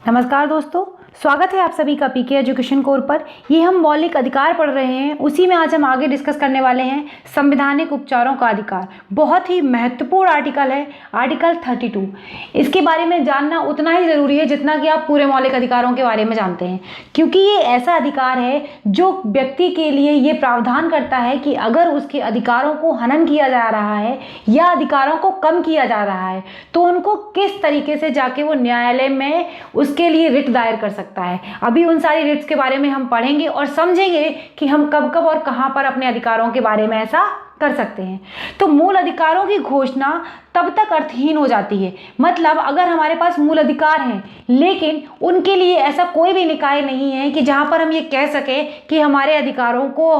नमस्कार दोस्तों, स्वागत है आप सभी का पीके एजुकेशन कोर पर। ये हम मौलिक अधिकार पढ़ रहे हैं, उसी में आज हम आगे डिस्कस करने वाले हैं संवैधानिक उपचारों का अधिकार। बहुत ही महत्वपूर्ण आर्टिकल है आर्टिकल 32। इसके बारे में जानना उतना ही ज़रूरी है जितना कि आप पूरे मौलिक अधिकारों के बारे में जानते हैं, क्योंकि ये ऐसा अधिकार है जो व्यक्ति के लिए ये प्रावधान करता है कि अगर उसके अधिकारों को हनन किया जा रहा है या अधिकारों को कम किया जा रहा है तो उनको किस तरीके से जाके वो न्यायालय में उसके लिए रिट दायर कर सकता है। अभी उन सारी रिट्स के बारे में हम पढ़ेंगे और समझेंगे कि हम कब कब और कहां पर अपने अधिकारों के बारे में ऐसा कर सकते हैं। तो मूल अधिकारों की घोषणा तब तक अर्थहीन हो जाती है, मतलब अगर हमारे पास मूल अधिकार हैं लेकिन उनके लिए ऐसा कोई भी निकाय नहीं है कि जहां पर हम ये कह सकें कि हमारे अधिकारों को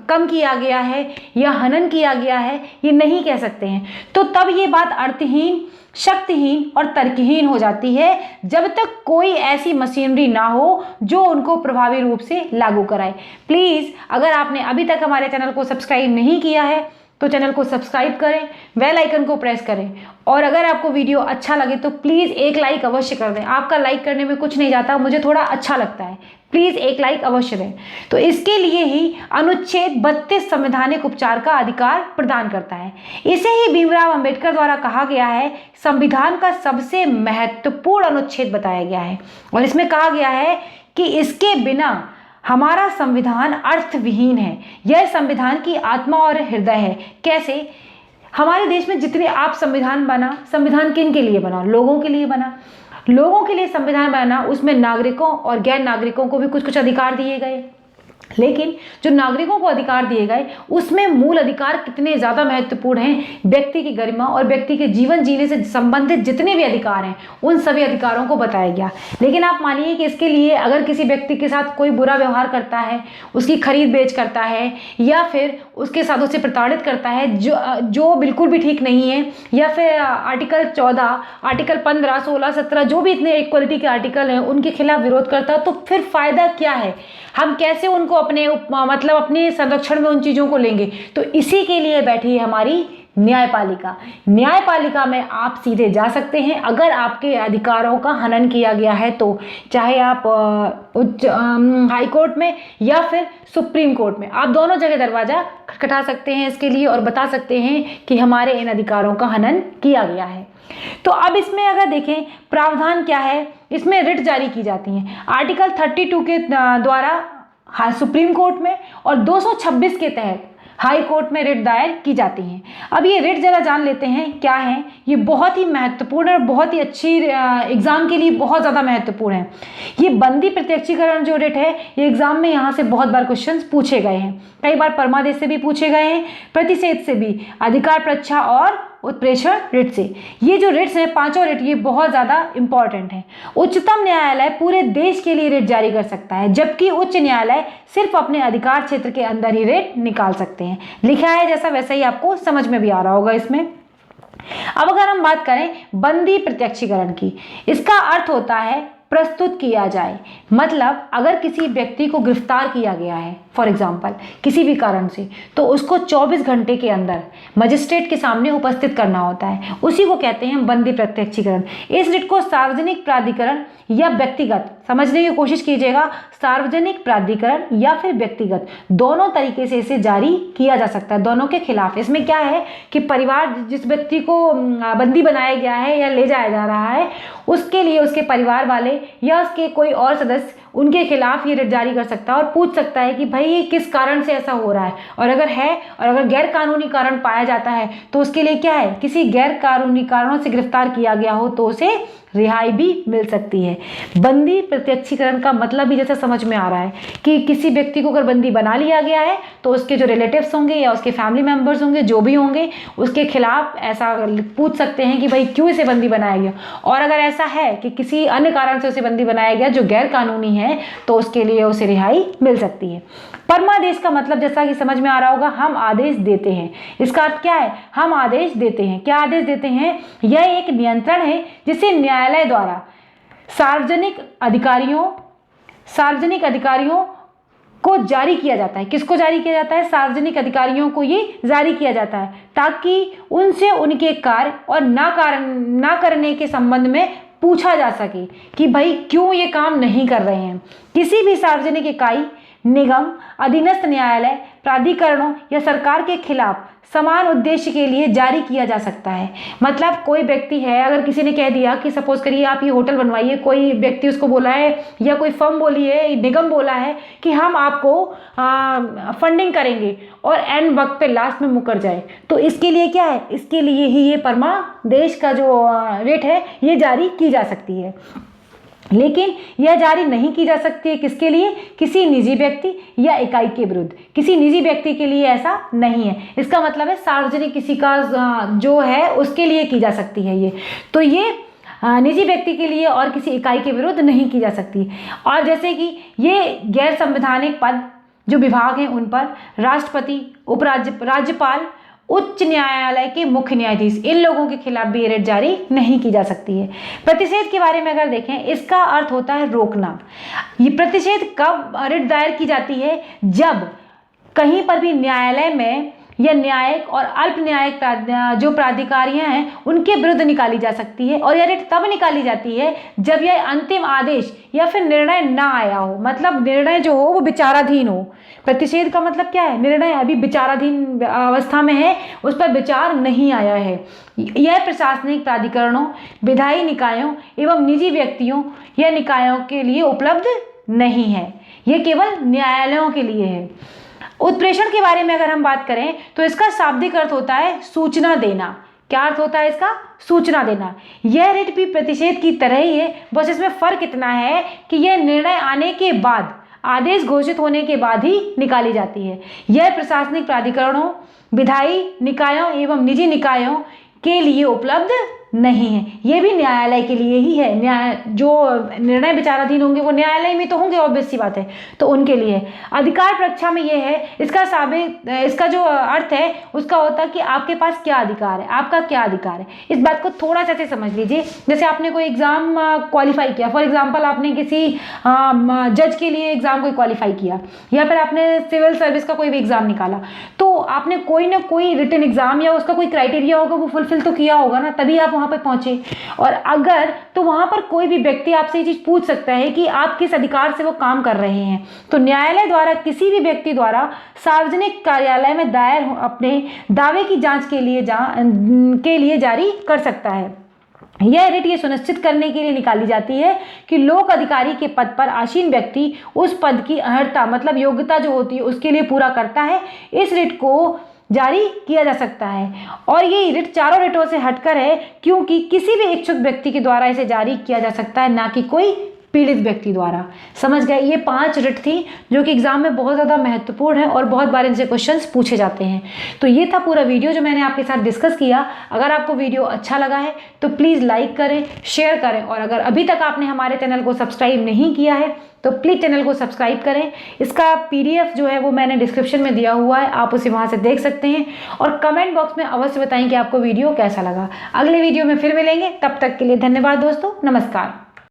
कम किया गया है या हनन किया गया है, ये नहीं कह सकते हैं, तो तब ये बात अर्थहीन, शक्तिहीन और तर्कहीन हो जाती है जब तक कोई ऐसी मशीनरी ना हो जो उनको प्रभावी रूप से लागू कराए। प्लीज़ अगर आपने अभी तक हमारे चैनल को सब्सक्राइब नहीं किया है तो चैनल को सब्सक्राइब करें, बेल आइकन को प्रेस करें और अगर आपको वीडियो अच्छा लगे तो प्लीज़ एक लाइक अवश्य कर दें। आपका लाइक करने में कुछ नहीं जाता, मुझे थोड़ा अच्छा लगता है, प्लीज़ एक लाइक अवश्य दें। तो इसके लिए ही अनुच्छेद 32 संवैधानिक उपचार का अधिकार प्रदान करता है। इसे ही भीमराव अंबेडकर द्वारा कहा गया है संविधान का सबसे महत्वपूर्ण अनुच्छेद बताया गया है और इसमें कहा गया है कि इसके बिना हमारा संविधान अर्थविहीन है। यह संविधान की आत्मा और हृदय है। कैसे? हमारे देश में जितने आप संविधान बना, संविधान किन के लिए बना? लोगों के लिए बना। लोगों के लिए संविधान बना, उसमें नागरिकों और गैर नागरिकों को भी कुछ कुछ अधिकार दिए गए, लेकिन जो नागरिकों को अधिकार दिए गए उसमें मूल अधिकार कितने ज़्यादा महत्वपूर्ण हैं। व्यक्ति की गरिमा और व्यक्ति के जीवन जीने से संबंधित जितने भी अधिकार हैं उन सभी अधिकारों को बताया गया। लेकिन आप मानिए कि इसके लिए अगर किसी व्यक्ति के साथ कोई बुरा व्यवहार करता है, उसकी खरीद बेच करता है या फिर उसके साथ उसे प्रताड़ित करता है जो बिल्कुल भी ठीक नहीं है, या फिर आर्टिकल 14, आर्टिकल 15, 16, 17 जो भी इतने इक्वलिटी के आर्टिकल हैं उनके खिलाफ विरोध करता है, तो फिर फ़ायदा क्या है? हम कैसे उनको अपने संरक्षण में उन चीज़ों को लेंगे? तो इसी के लिए बैठी है हमारी न्यायपालिका। न्यायपालिका में आप सीधे जा सकते हैं अगर आपके अधिकारों का हनन किया गया है तो, चाहे आप उच्च हाई कोर्ट में या फिर सुप्रीम कोर्ट में, आप दोनों जगह दरवाज़ा खटखटा सकते हैं इसके लिए और बता सकते हैं कि हमारे इन अधिकारों का हनन किया गया है। तो अब इसमें अगर देखें प्रावधान क्या है, इसमें रिट जारी की जाती हैं आर्टिकल 32 के द्वारा सुप्रीम कोर्ट में और 226 के तहत हाई कोर्ट में रिट दायर की जाती हैं। अब ये रिट जरा जान लेते हैं क्या है। ये बहुत ही महत्वपूर्ण और बहुत ही अच्छी एग्जाम के लिए बहुत ज़्यादा महत्वपूर्ण है। ये बंदी प्रत्यक्षीकरण जो रिट है ये एग्जाम में यहाँ से बहुत बार क्वेश्चंस पूछे गए हैं, कई बार परमादेश से भी पूछे गए हैं, प्रतिषेध से भी, अधिकार प्रच्छा और उत्प्रेषण रिट से। ये जो रिट्स हैं पांचों रिट ये बहुत ज़्यादा इंपॉर्टेंट हैं। उच्चतम न्यायालय पूरे देश के लिए रिट जारी कर सकता है, जबकि उच्च न्यायालय सिर्फ अपने अधिकार क्षेत्र के अंदर ही रिट निकाल सकते हैं। लिखा है जैसा वैसा ही आपको समझ में भी आ रहा होगा इसमें। अब अगर हम बात करें बंदी प्रत्यक्षीकरण की, इसका अर्थ होता है प्रस्तुत किया जाए। मतलब अगर किसी व्यक्ति को गिरफ्तार किया गया है फॉर एग्जाम्पल किसी भी कारण से, तो उसको 24 घंटे के अंदर मजिस्ट्रेट के सामने उपस्थित करना होता है, उसी को कहते हैं बंदी प्रत्यक्षीकरण। इस रिट को सार्वजनिक प्राधिकरण या व्यक्तिगत, समझने की कोशिश कीजिएगा, सार्वजनिक प्राधिकरण या फिर व्यक्तिगत, दोनों तरीके से इसे जारी किया जा सकता है, दोनों के खिलाफ। इसमें क्या है कि परिवार, जिस व्यक्ति को बंदी बनाया गया है या ले जाया जा रहा है, उसके लिए उसके परिवार वाले या उसके कोई और सदस्य उनके खिलाफ ये रिट जारी कर सकता है और पूछ सकता है कि भाई ये किस कारण से ऐसा हो रहा है, और अगर गैर कानूनी कारण पाया जाता है तो उसके लिए क्या है, किसी गैर कानूनी कारणों से गिरफ्तार किया गया हो तो उसे रिहाई भी मिल सकती है। बंदी प्रत्यक्षीकरण का मतलब भी जैसे समझ में आ रहा है कि किसी व्यक्ति को अगर बंदी बना लिया गया है तो उसके जो रिलेटिव्स होंगे या उसके फैमिली मेंबर्स होंगे, जो भी होंगे, उसके खिलाफ ऐसा पूछ सकते हैं कि भाई क्यों इसे बंदी बनाया गया, और अगर ऐसा है कि किसी अन्य कारण से उसे बंदी बनाया गया जो गैर कानूनी है तो उसके लिए उसे रिहाई मिल सकती है। परमादेश का मतलब जैसा कि समझ में आ रहा होगा, हम आदेश देते हैं। इसका अर्थ क्या है? हम आदेश देते हैं। क्या आदेश देते हैं? यह एक नियंत्रण है जिसे न्यायालय द्वारा सार्वजनिक अधिकारियों को जारी किया जाता है। किसको जारी किया जाता है? सार्वजनिक अधिकारियों को ये जारी किया जाता है ताकि उनसे उनके कार्य और ना करने के संबंध में पूछा जा सके कि भाई क्यों ये काम नहीं कर रहे हैं। किसी भी सार्वजनिक इकाई, निगम, अधीनस्थ न्यायालय, प्राधिकरणों या सरकार के खिलाफ समान उद्देश्य के लिए जारी किया जा सकता है। मतलब कोई व्यक्ति है, अगर किसी ने कह दिया कि सपोज करिए आप ये होटल बनवाइए, कोई व्यक्ति उसको बोला है या कोई फर्म बोली है, निगम बोला है कि हम आपको फंडिंग करेंगे और एंड वक्त पे लास्ट में मुकर जाए, तो इसके लिए क्या है, इसके लिए ही ये परमादेश का जो रेट है ये जारी की जा सकती है। लेकिन यह जारी नहीं की जा सकती है किसके लिए, किसी निजी व्यक्ति या इकाई के विरुद्ध। किसी निजी व्यक्ति के लिए ऐसा नहीं है। इसका मतलब है सार्वजनिक किसी का जो है उसके लिए की जा सकती है ये, तो ये निजी व्यक्ति के लिए और किसी इकाई के विरुद्ध नहीं की जा सकती। और जैसे कि ये गैर संवैधानिक पद जो विभाग हैं उन पर राष्ट्रपति, राज्यपाल, उच्च न्यायालय के मुख्य न्यायाधीश, इन लोगों के खिलाफ भी रिट जारी नहीं की जा सकती है। प्रतिषेध के बारे में अगर देखें, इसका अर्थ होता है रोकना। ये प्रतिषेध कब रिट दायर की जाती है, जब कहीं पर भी न्यायालय में या न्यायिक और अल्प न्यायिक जो प्राधिकारियां हैं उनके विरुद्ध निकाली जा सकती है। और यह रिट तब निकाली जाती है जब यह अंतिम आदेश या फिर निर्णय ना आया हो, मतलब निर्णय जो हो वो विचाराधीन हो। प्रतिषेध का मतलब क्या है, निर्णय अभी विचाराधीन अवस्था में है, उस पर विचार नहीं आया है। यह प्रशासनिक प्राधिकरणों, विधायी निकायों एवं निजी व्यक्तियों या निकायों के लिए उपलब्ध नहीं है, यह केवल न्यायालयों के लिए है। उत्प्रेषण के बारे में अगर हम बात करें तो इसका शाब्दिक अर्थ होता है सूचना देना। क्या अर्थ होता है इसका, सूचना देना। यह रिट भी प्रतिषेध की तरह ही है, बस इसमें फर्क इतना है कि यह निर्णय आने के बाद, आदेश घोषित होने के बाद ही निकाली जाती है। यह प्रशासनिक प्राधिकरणों, विधायी निकायों एवं निजी निकायों के लिए उपलब्ध नहीं है। ये भी न्यायालय के लिए ही है। न्याय जो निर्णय विचाराधीन होंगे वो न्यायालय में तो होंगे, ऑब्वियस सी बात है, तो उनके लिए। अधिकार परीक्षा में ये है, इसका जो अर्थ है उसका होता है कि आपके पास क्या अधिकार है, आपका क्या अधिकार है। इस बात को थोड़ा सा से समझ लीजिए। जैसे आपने कोई एग्जाम क्वालिफाई किया, फॉर एग्जाम्पल आपने किसी जज के लिए एग्जाम कोई क्वालिफाई किया, या फिर आपने सिविल सर्विस का कोई भी एग्जाम निकाला, तो आपने कोई ना कोई रिटन एग्जाम या उसका कोई क्राइटेरिया होगा वो फुलफिल तो किया होगा ना, तभी आप वहाँ पे पहुंचे। और अगर तो वहां पर कोई भी व्यक्ति आपसे ये चीज पूछ सकता है कि आप किस अधिकार से वो काम कर रहे हैं, तो न्यायालय द्वारा किसी भी व्यक्ति द्वारा सार्वजनिक कार्यालय में दायर अपने दावे की जांच के लिए जारी कर सकता है। यह रिट ये सुनिश्चित करने के लिए निकाली जाती है कि लोक अधिकारी के पद पर आसीन व्यक्ति उस पद की अर्हता, मतलब योग्यता जो होती है उसके लिए पूरा करता है। इस रिट को जारी किया जा सकता है। और ये रिट चारों रिटों से हटकर है, क्योंकि किसी भी इच्छुक व्यक्ति के द्वारा इसे जारी किया जा सकता है, ना कि कोई पीड़ित व्यक्ति द्वारा। समझ गए, ये 5 रिट थी जो कि एग्जाम में बहुत ज़्यादा महत्वपूर्ण है और बहुत बार इनसे क्वेश्चंस पूछे जाते हैं। तो ये था पूरा वीडियो जो मैंने आपके साथ डिस्कस किया। अगर आपको वीडियो अच्छा लगा है तो प्लीज़ लाइक करें, शेयर करें, और अगर अभी तक आपने हमारे चैनल को सब्सक्राइब नहीं किया है तो प्लीज़ चैनल को सब्सक्राइब करें। इसका PDF जो है वो मैंने डिस्क्रिप्शन में दिया हुआ है, आप उसे वहाँ से देख सकते हैं। और कमेंट बॉक्स में अवश्य बताएं कि आपको वीडियो कैसा लगा। अगले वीडियो में फिर मिलेंगे, तब तक के लिए धन्यवाद दोस्तों, नमस्कार।